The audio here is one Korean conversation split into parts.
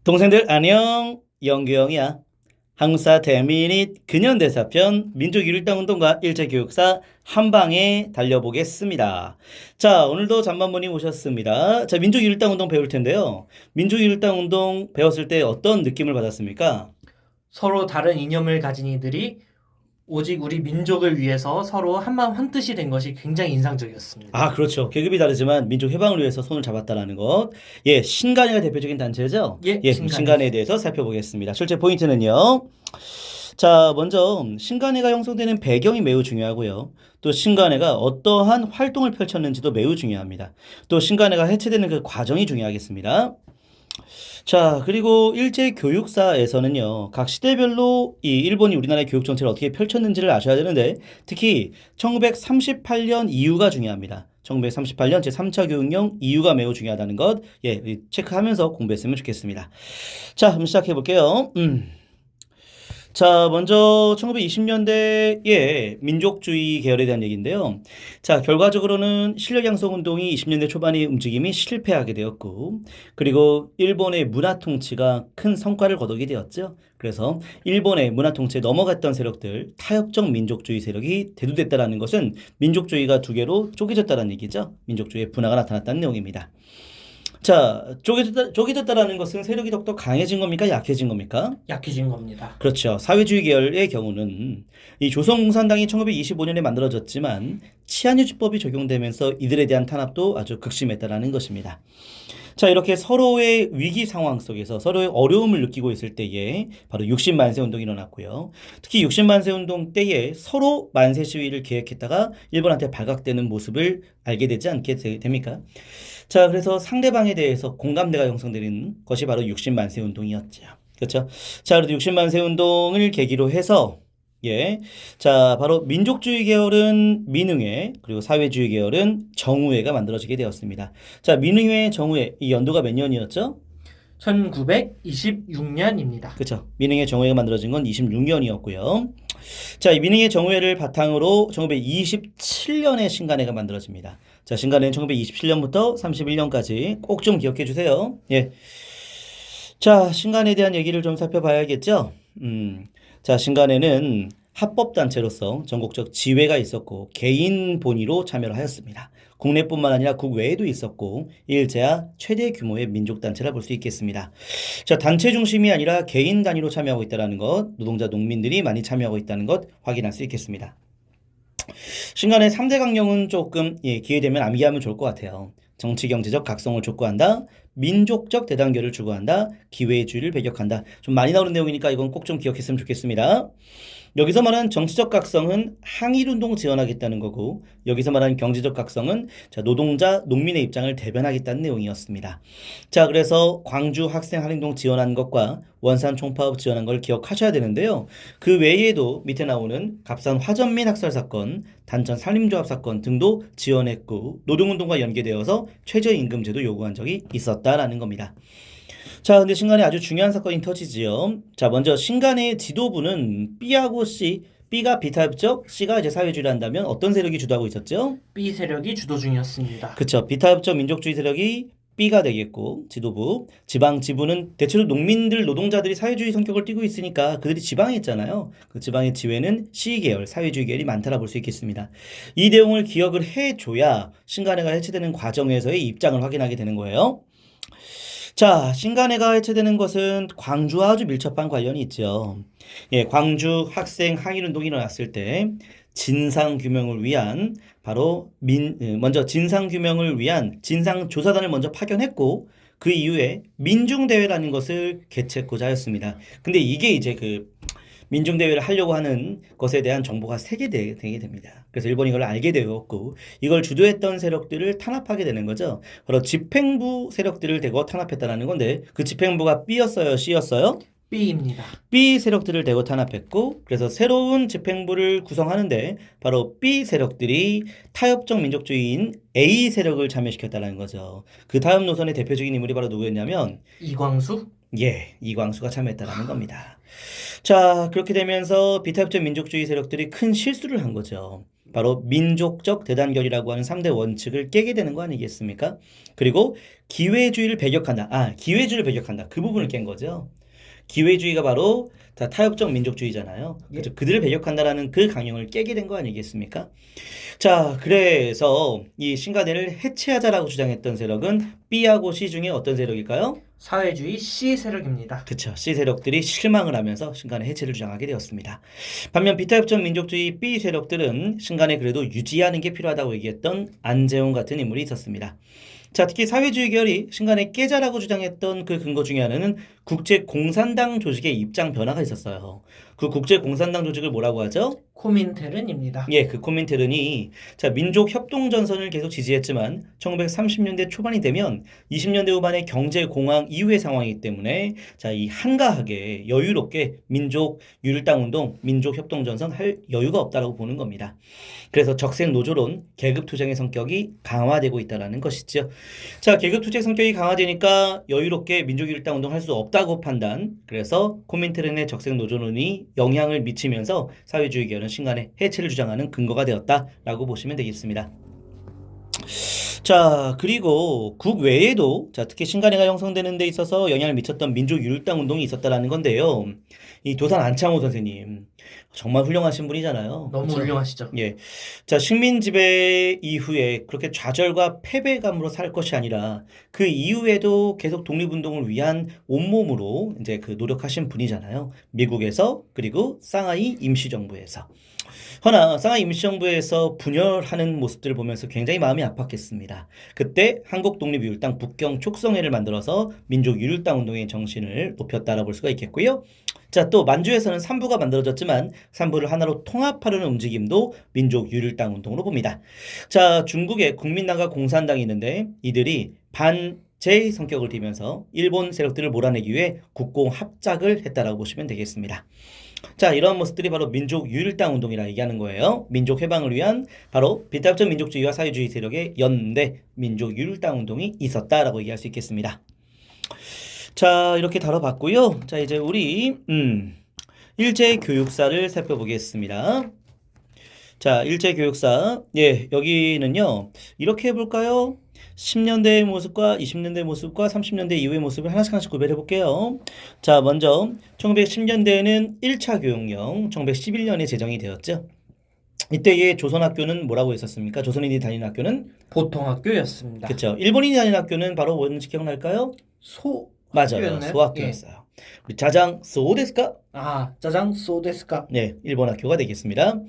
동생들 안녕. 영규영이야. 한국사 대미닛 근현대사편 민족일당운동과 일제교육사 한 방에 달려보겠습니다. 자, 오늘도 잠만보님 오셨습니다. 자, 민족일당운동 배울 텐데요. 민족일당운동 배웠을 때 어떤 느낌을 받았습니까? 서로 다른 이념을 가진 이들이 오직 우리 민족을 위해서 서로 한마음 한뜻이 된 것이 굉장히 인상적이었습니다. 아, 그렇죠. 계급이 다르지만 민족 해방을 위해서 손을 잡았다라는 것. 예, 신간회가 대표적인 단체죠. 예, 예, 신간이. 신간회에 대해서 살펴보겠습니다. 실제 포인트는요. 자, 먼저 신간회가 형성되는 배경이 매우 중요하고요. 또 신간회가 어떠한 활동을 펼쳤는지도 매우 중요합니다. 또 신간회가 해체되는 그 과정이 중요하겠습니다. 자, 그리고 일제 교육사에서는요, 각 시대별로 이 일본이 우리나라의 교육 정책을 어떻게 펼쳤는지를 아셔야 되는데, 특히 1938년 이후가 중요합니다. 1938년 제3차 교육령 이후가 매우 중요하다는 것, 예, 체크하면서 공부했으면 좋겠습니다. 자, 그럼 시작해 볼게요. 자, 먼저 1920년대의 민족주의 계열에 대한 얘기인데요. 자, 결과적으로는 실력 양성 운동이 20년대 초반의 움직임이 실패하게 되었고, 그리고 일본의 문화 통치가 큰 성과를 거두게 되었죠. 그래서 일본의 문화 통치에 넘어갔던 세력들, 타협적 민족주의 세력이 대두됐다는 것은 민족주의가 두 개로 쪼개졌다는 얘기죠. 민족주의의 분화가 나타났다는 내용입니다. 자, 쪼개졌다라는 것은 세력이 더욱더 강해진 겁니까? 약해진 겁니까? 약해진 겁니다. 그렇죠. 사회주의 계열의 경우는 이 조선공산당이 1925년에 만들어졌지만 치안유지법이 적용되면서 이들에 대한 탄압도 아주 극심했다라는 것입니다. 자, 이렇게 서로의 위기 상황 속에서 서로의 어려움을 느끼고 있을 때에 바로 60만세 운동이 일어났고요. 특히 60만세 운동 때에 서로 만세 시위를 계획했다가 일본한테 발각되는 모습을 알게 되지 않게 됩니까? 자, 그래서 상대방에 대해서 공감대가 형성되는 것이 바로 60만세 운동이었죠. 그렇죠? 자, 그래도 60만세 운동을 계기로 해서 예. 자, 바로 민족주의 계열은 민흥회, 그리고 사회주의 계열은 정우회가 만들어지게 되었습니다. 자, 민흥회, 정우회, 이 연도가 몇 년이었죠? 1926년입니다. 그렇죠. 민흥회, 정우회가 만들어진 건 26년이었고요. 자, 이 민흥회, 정우회를 바탕으로 1927년에 신간회가 만들어집니다. 자, 신간회는 1927년부터 31년까지 꼭 좀 기억해 주세요. 예. 자, 신간에 대한 얘기를 좀 살펴봐야겠죠? 자, 신간에는 합법단체로서 전국적 지회가 있었고 개인 본위로 참여를 하였습니다. 국내뿐만 아니라 국외에도 있었고 일제야 최대 규모의 민족단체라 볼 수 있겠습니다. 자, 단체 중심이 아니라 개인 단위로 참여하고 있다는 것, 노동자 농민들이 많이 참여하고 있다는 것 확인할 수 있겠습니다. 신간의 3대 강령은 조금 기회되면 암기하면 좋을 것 같아요. 정치 경제적 각성을 촉구한다. 민족적 대단결을 추구한다. 기회주의를 배격한다. 좀 많이 나오는 내용이니까 이건 꼭 좀 기억했으면 좋겠습니다. 여기서 말하는 정치적 각성은 항일운동 지원하겠다는 거고 여기서 말하는 경제적 각성은 자, 노동자, 농민의 입장을 대변하겠다는 내용이었습니다. 자, 그래서 광주 학생 할인동 지원한 것과 원산 총파업 지원한 걸 기억하셔야 되는데요. 그 외에도 밑에 나오는 갑산 화전민 학살 사건, 단천 산림조합 사건 등도 지원했고 노동운동과 연계되어서 최저임금제도 요구한 적이 있었다라는 겁니다. 자, 근데 신간에 아주 중요한 사건이 터지지요. 자, 먼저 신간의 지도부는 B하고 C, B가 비타협적, C가 이제 사회주의를 한다면 어떤 세력이 주도하고 있었죠? B 세력이 주도 중이었습니다. 그쵸. 비타협적 민족주의 세력이 B가 되겠고 지도부, 지방 지부는 대체로 농민들, 노동자들이 사회주의 성격을 띠고 있으니까 그들이 지방에 있잖아요. 그 지방의 지회는 C 계열, 사회주의 계열이 많다라 볼 수 있겠습니다. 이 내용을 기억을 해줘야 신간회가 해체되는 과정에서의 입장을 확인하게 되는 거예요. 자, 신간회가 해체되는 것은 광주와 아주 밀접한 관련이 있죠. 예, 광주 학생 항일운동이 일어났을 때 진상규명을 위한 바로 먼저 진상규명을 위한 진상조사단을 먼저 파견했고 그 이후에 민중대회라는 것을 개최했고자 하였습니다. 근데 이게 이제 그 민중대회를 하려고 하는 것에 대한 정보가 세계되게 됩니다. 그래서 일본이 이걸 알게 되었고 이걸 주도했던 세력들을 탄압하게 되는 거죠. 바로 집행부 세력들을 대거 탄압했다는 건데 그 집행부가 B였어요? C였어요? B입니다. B 세력들을 대거 탄압했고 그래서 새로운 집행부를 구성하는데 바로 B 세력들이 타협적 민족주의인 A 세력을 참여시켰다는 거죠. 그 타협 노선의 대표적인 인물이 바로 누구였냐면 이광수? 예, 이광수가 참여했다는 겁니다. 자, 그렇게 되면서 비타협적 민족주의 세력들이 큰 실수를 한 거죠. 바로 민족적 대단결이라고 하는 3대 원칙을 깨게 되는 거 아니겠습니까? 그리고 기회주의를 배격한다. 기회주의를 배격한다. 그 부분을 깬 거죠. 기회주의가 바로 다 타협적 민족주의잖아요. 예. 그렇죠. 그들을 배격한다라는 그 강령을 깨게 된 거 아니겠습니까? 자, 그래서 이 신가대를 해체하자라고 주장했던 세력은 B하고 C 중에 어떤 세력일까요? 사회주의 C 세력입니다. 그쵸. C 세력들이 실망을 하면서 신간의 해체를 주장하게 되었습니다. 반면 비타협적 민족주의 B 세력들은 신간에 그래도 유지하는 게 필요하다고 얘기했던 안재홍 같은 인물이 있었습니다. 자, 특히 사회주의 계열이 신간에 깨자라고 주장했던 그 근거 중에 하나는 국제공산당 조직의 입장 변화가 있었어요. 그 국제공산당 조직을 뭐라고 하죠? 코민테른입니다. 예, 그 코민테른이 자, 민족 협동 전선을 계속 지지했지만 1930년대 초반이 되면 20년대 후반의 경제 공황 이후의 상황이기 때문에 자, 이 한가하게 여유롭게 민족 율당 운동, 민족 협동 전선 할 여유가 없다라고 보는 겁니다. 그래서 적색 노조론, 계급 투쟁의 성격이 강화되고 있다라는 것이죠. 자, 계급 투쟁 성격이 강화되니까 여유롭게 민족 율당 운동 할 수 없다고 판단. 그래서 코민테른의 적색 노조론이 영향을 미치면서 사회주의 계열은 신간의 해체를 주장하는 근거가 되었다라고 보시면 되겠습니다. 자, 그리고 국외에도 자, 특히 신간회가 형성되는 데 있어서 영향을 미쳤던 민족율당 운동이 있었다라는 건데요. 이 도산 안창호 선생님 정말 훌륭하신 분이잖아요. 너무 그쵸? 훌륭하시죠. 예. 자, 식민 지배 이후에 그렇게 좌절과 패배감으로 살 것이 아니라 그 이후에도 계속 독립운동을 위한 온몸으로 이제 그 노력하신 분이잖아요. 미국에서 그리고 상하이 임시정부에서. 허나 상하이 임시정부에서 분열하는 모습들을 보면서 굉장히 마음이 아팠겠습니다. 그때 한국독립유일당 북경 촉성회를 만들어서 민족유일당 운동의 정신을 높였다라고 볼 수가 있겠고요. 자, 또 만주에서는 삼부가 만들어졌지만 삼부를 하나로 통합하려는 움직임도 민족유일당 운동으로 봅니다. 자, 중국에 국민당과 공산당이 있는데 이들이 반제의 성격을 띠면서 일본 세력들을 몰아내기 위해 국공 합작을 했다라고 보시면 되겠습니다. 자, 이러한 모습들이 바로 민족유일당 운동이라 얘기하는 거예요. 민족 해방을 위한 바로 비타협적 민족주의와 사회주의 세력의 연대 민족유일당 운동이 있었다라고 얘기할 수 있겠습니다. 자, 이렇게 다뤄봤고요. 자, 이제 우리 일제 교육사를 살펴보겠습니다. 자, 일제 교육사. 예, 여기는요. 이렇게 해볼까요? 10년대의 모습과 20년대의 모습과 30년대 이후의 모습을 하나씩 구별해 볼게요. 자, 먼저 1910년대에는 1차 교육령, 1911년에 제정이 되었죠. 이때의 조선학교는 뭐라고 했었습니까? 조선인이 다니는 학교는? 보통학교였습니다. 그렇죠. 일본인이 다니는 학교는 바로 뭔지 기억날까요? 맞아요. 학교였나요? 소학교였어요. 우리 자장 소데스까? 짜장 소데스까? 네, 일본 학교가 되겠습니다.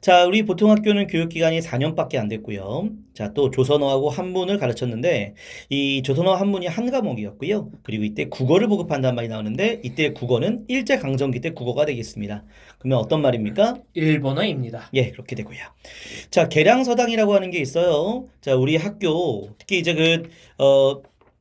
자, 우리 보통학교는 교육기간이 4년밖에 안 됐고요. 자, 또 조선어하고 한문을 가르쳤는데 이 조선어 한문이 한 과목이었고요. 그리고 이때 국어를 보급한다는 말이 나오는데 이때 국어는 일제강점기 때 국어가 되겠습니다. 그러면 어떤 말입니까? 일본어입니다. 예, 그렇게 되고요. 자, 계량서당이라고 하는 게 있어요. 자, 우리 학교 특히 이제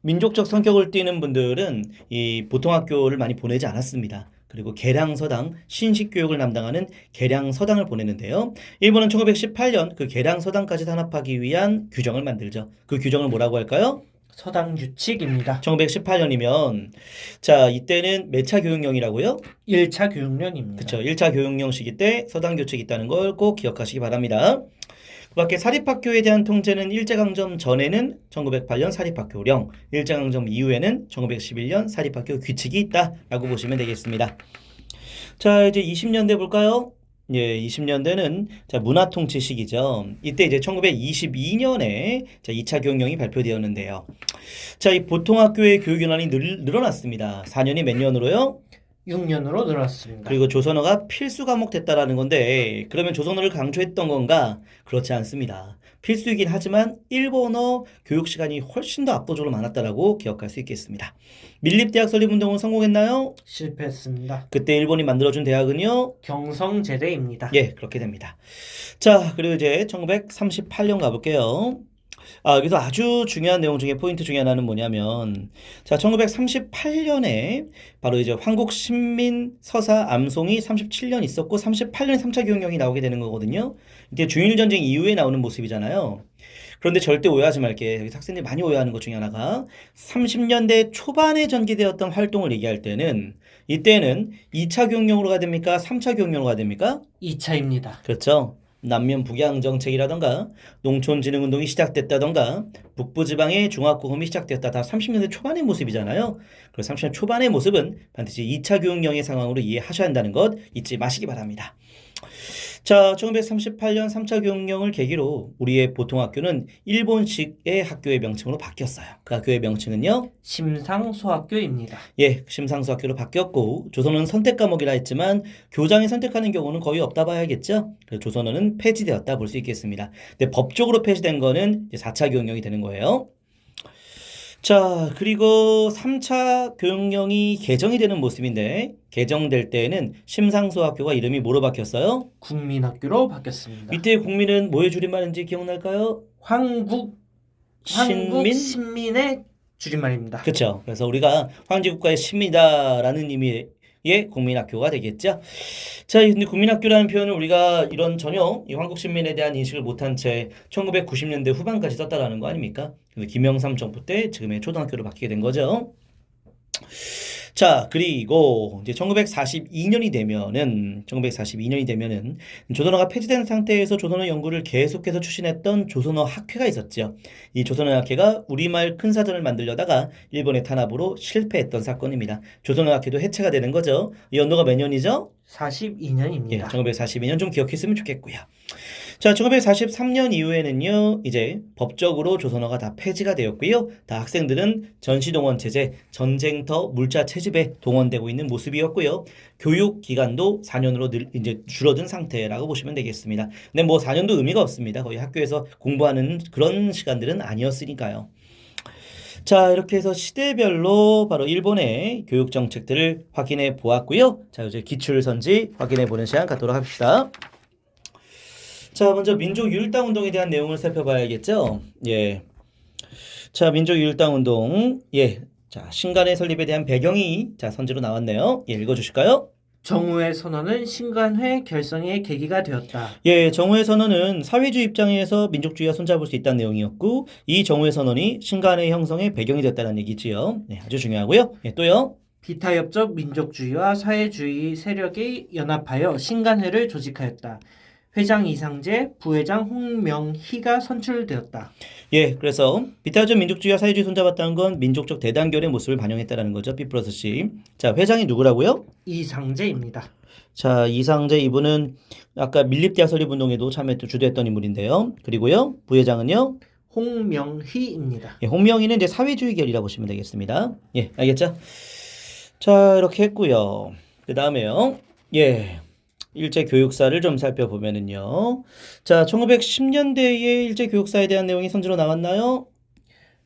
민족적 성격을 띠는 분들은 이 보통학교를 많이 보내지 않았습니다. 그리고 계량서당, 신식교육을 담당하는 계량서당을 보내는데요. 일본은 1918년 그 계량서당까지 단합하기 위한 규정을 만들죠. 그 규정을 뭐라고 할까요? 서당 규칙입니다. 1918년이면 자, 이때는 몇 차 교육령이라고요? 1차 교육령입니다. 그렇죠. 1차 교육령 시기 때 서당 교칙이 있다는 걸 꼭 기억하시기 바랍니다. 그 밖에 사립학교에 대한 통제는 일제강점 전에는 1908년 사립학교령, 일제강점 이후에는 1911년 사립학교 규칙이 있다라고 보시면 되겠습니다. 자, 이제 20년대 볼까요? 예, 20년대는 자, 문화통치 시기죠. 이때 이제 1922년에 자, 2차 교육령이 발표되었는데요. 자, 이 보통학교의 교육연한이 늘어났습니다. 4년이 몇 년으로요? 6년으로 늘었습니다. 그리고 조선어가 필수 과목 됐다라는 건데 그러면 조선어를 강조했던 건가? 그렇지 않습니다. 필수이긴 하지만 일본어 교육 시간이 훨씬 더 압도적으로 많았다라고 기억할 수 있겠습니다. 밀립대학 설립운동은 성공했나요? 실패했습니다. 그때 일본이 만들어준 대학은요? 경성제대입니다. 예, 그렇게 됩니다. 자, 그리고 이제 1938년 가볼게요. 여기서 아주 중요한 내용 중에 포인트 중에 하나는 뭐냐면 자, 1938년에 바로 이제 황국신민 서사 암송이 37년 있었고 38년에 3차 교육령이 나오게 되는 거거든요. 이때 중일전쟁 이후에 나오는 모습이잖아요. 그런데 절대 오해하지 말게. 여기 학생들이 많이 오해하는 것 중에 하나가 30년대 초반에 전개되었던 활동을 얘기할 때는 이때는 2차 교육령으로 가야 됩니까? 3차 교육령으로 가야 됩니까? 2차입니다. 그렇죠. 남면 북양 정책이라던가 농촌진흥운동이 시작됐다던가 북부지방의 중화고금이 시작되었다. 다 30년대 초반의 모습이잖아요. 그리고 30년 초반의 모습은 반드시 2차 교육령의 상황으로 이해하셔야 한다는 것 잊지 마시기 바랍니다. 자, 1938년 3차 교육령을 계기로 우리의 보통학교는 일본식의 학교의 명칭으로 바뀌었어요. 그 학교의 명칭은요? 심상소학교입니다. 예, 심상수학교로 바뀌었고 조선어는 선택 과목이라 했지만 교장이 선택하는 경우는 거의 없다 봐야겠죠. 그래서 조선어는 폐지되었다 볼 수 있겠습니다. 근데 법적으로 폐지된 거는 이제 4차 교육령이 되는 거예요. 자, 그리고 3차 교육령이 개정이 되는 모습인데 개정될 때에는 심상소학교가 이름이 뭐로 바뀌었어요? 국민학교로 바뀌었습니다. 이때 국민은 뭐의 줄임말인지 기억날까요? 한국 신민? 신민의 줄임말입니다. 그렇죠. 그래서 우리가 황제국가의 시민이다라는 의미의 국민학교가 되겠죠. 자, 근데 국민학교라는 표현을 우리가 이런 전혀 이 한국 시민에 대한 인식을 못한 채 1990년대 후반까지 썼다라는 거 아닙니까? 그래서 김영삼 정부 때 지금의 초등학교로 바뀌게 된 거죠. 자, 그리고 이제 1942년이 되면은 조선어가 폐지된 상태에서 조선어 연구를 계속해서 추진했던 조선어 학회가 있었죠. 이 조선어 학회가 우리말 큰사전을 만들려다가 일본의 탄압으로 실패했던 사건입니다. 조선어 학회도 해체가 되는 거죠. 이 연도가 몇 년이죠? 42년입니다. 예, 1942년 좀 기억했으면 좋겠고요. 자, 1943년 이후에는요, 이제 법적으로 조선어가 다 폐지가 되었고요. 다 학생들은 전시동원 체제, 전쟁터 물자 채집에 동원되고 있는 모습이었고요. 교육 기간도 4년으로 이제 줄어든 상태라고 보시면 되겠습니다. 근데 뭐 4년도 의미가 없습니다. 거의 학교에서 공부하는 그런 시간들은 아니었으니까요. 자, 이렇게 해서 시대별로 바로 일본의 교육 정책들을 확인해 보았고요. 자, 이제 기출선지 확인해 보는 시간 갖도록 합시다. 자, 먼저 민족유일당 운동에 대한 내용을 살펴봐야겠죠. 예. 자, 민족유일당 운동. 예. 자, 신간의 설립에 대한 배경이 자, 선지로 나왔네요. 예, 읽어주실까요? 정우의 선언은 신간회 결성의 계기가 되었다. 예, 정우의 선언은 사회주의 입장에서 민족주의와 손잡을 수 있다는 내용이었고, 이 정우의 선언이 신간의 형성의 배경이 됐다는 얘기지요. 네, 아주 중요하고요. 예, 또요. 비타협적 민족주의와 사회주의 세력이 연합하여 신간회를 조직하였다. 회장 이상재, 부회장 홍명희가 선출되었다. 예, 그래서 비타적 민족주의와 사회주의 손잡았다는 건 민족적 대단결의 모습을 반영했다는 거죠. B+C. 자, 회장이 누구라고요? 이상재입니다. 자, 이상재 이분은 아까 밀립대학 설립운동에도 주도했던 인물인데요. 그리고요, 부회장은요? 홍명희입니다. 예, 홍명희는 이제 사회주의 계열이라고 보시면 되겠습니다. 예, 알겠죠? 자, 이렇게 했고요. 그 다음에요. 예. 일제 교육사를 좀 살펴보면은요. 자, 1910년대의 일제 교육사에 대한 내용이 선지로 나왔나요?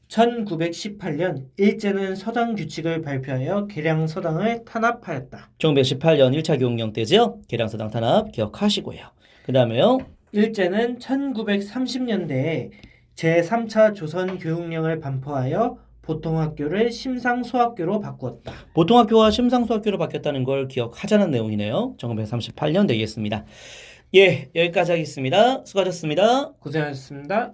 1918년 일제는 서당 규칙을 발표하여 계량서당을 탄압하였다. 1918년 1차 교육령 때죠. 계량서당 탄압 기억하시고요. 그 다음에요. 일제는 1930년대에 제3차 조선교육령을 반포하여 보통학교를 심상소학교로 바꾸었다. 보통학교와 심상소학교로 바뀌었다는 걸 기억하자는 내용이네요. 1938년 되겠습니다. 예, 여기까지 하겠습니다. 수고하셨습니다. 고생하셨습니다.